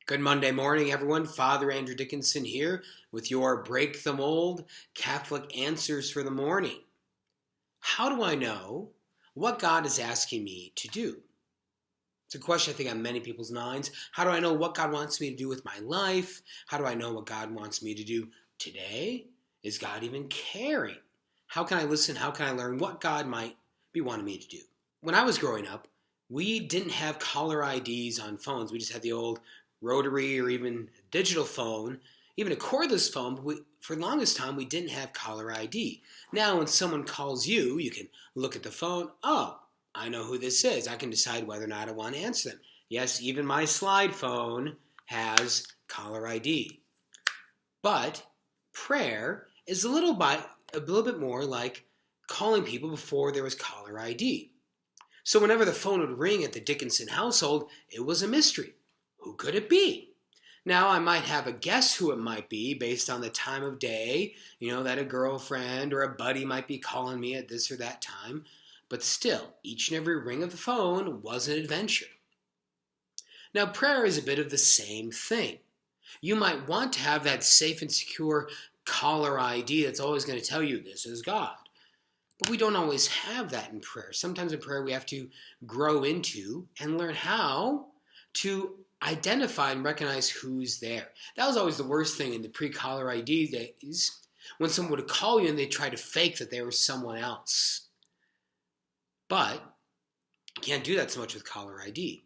Good Monday morning, everyone. Father Andrew Dickinson here with your Break the Mold Catholic Answers for the Morning. How do I know what God is asking me to do? It's a question I think on many people's minds. How do I know what God wants me to do with my life? How do I know what God wants me to do today? Is God even caring? How can I listen? How can I learn what God might be wanting me to do? When I was growing up, we didn't have caller IDs on phones. We just had the old rotary or even digital phone, even a cordless phone, but for the longest time we didn't have caller ID. Now when someone calls you, you can look at the phone, oh, I know who this is. I can decide whether or not I want to answer them. Yes, even my slide phone has caller ID. But prayer is a little bit more like calling people before there was caller ID. So whenever the phone would ring at the Dickinson household, it was a mystery. Who could it be? Now, I might have a guess who it might be based on the time of day, that a girlfriend or a buddy might be calling me at this or that time. But still, each and every ring of the phone was an adventure. Now, prayer is a bit of the same thing. You might want to have that safe and secure caller ID that's always going to tell you this is God. But we don't always have that in prayer. Sometimes in prayer we have to grow into and learn how to identify and recognize who's there. That was always the worst thing in the pre-caller ID days, when someone would call you and they'd try to fake that they were someone else. But you can't do that so much with caller ID.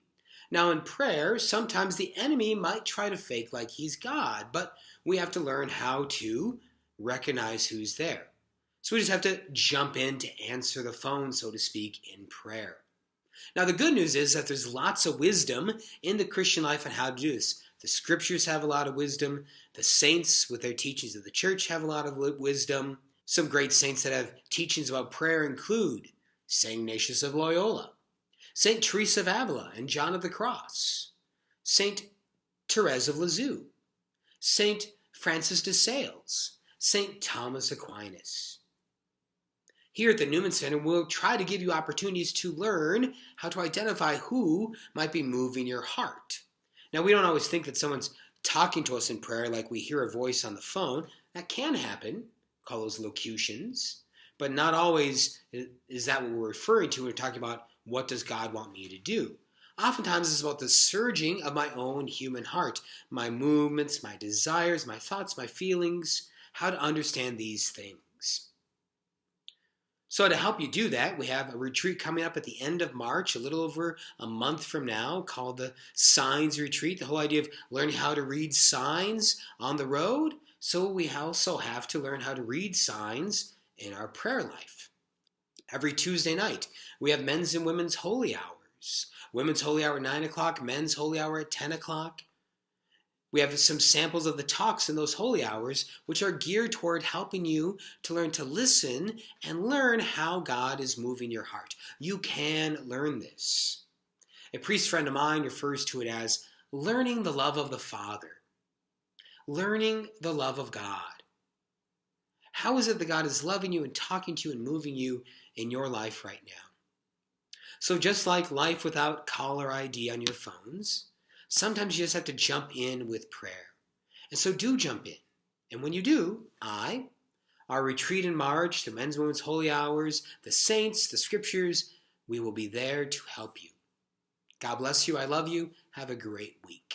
Now in prayer, sometimes the enemy might try to fake like he's God, but we have to learn how to recognize who's there. So we just have to jump in to answer the phone, so to speak, in prayer. Now the good news is that there's lots of wisdom in the Christian life on how to do this. The scriptures have a lot of wisdom. The saints with their teachings of the church have a lot of wisdom. Some great saints that have teachings about prayer include St. Ignatius of Loyola, St. Teresa of Avila and John of the Cross, St. Therese of Lisieux, St. Francis de Sales, St. Thomas Aquinas. Here at the Newman Center, we'll try to give you opportunities to learn how to identify who might be moving your heart. Now, we don't always think that someone's talking to us in prayer like we hear a voice on the phone. That can happen, call those locutions, but not always is that what we're referring to when we're talking about what does God want me to do. Oftentimes it's about the surging of my own human heart, my movements, my desires, my thoughts, my feelings, how to understand these things. So to help you do that, we have a retreat coming up at the end of March, a little over a month from now, called the Signs Retreat. The whole idea of learning how to read signs on the road. So we also have to learn how to read signs in our prayer life. Every Tuesday night, we have men's and women's holy hours. Women's holy hour at 9 o'clock, men's holy hour at 10 o'clock. We have some samples of the talks in those holy hours, which are geared toward helping you to learn to listen and learn how God is moving your heart. You can learn this. A priest friend of mine refers to it as learning the love of the Father, learning the love of God. How is it that God is loving you and talking to you and moving you in your life right now? So just like life without caller ID on your phones, sometimes you just have to jump in with prayer. And so do jump in. And when you do, our retreat in March, the men's and women's holy hours, the saints, the scriptures, we will be there to help you. God bless you. I love you. Have a great week.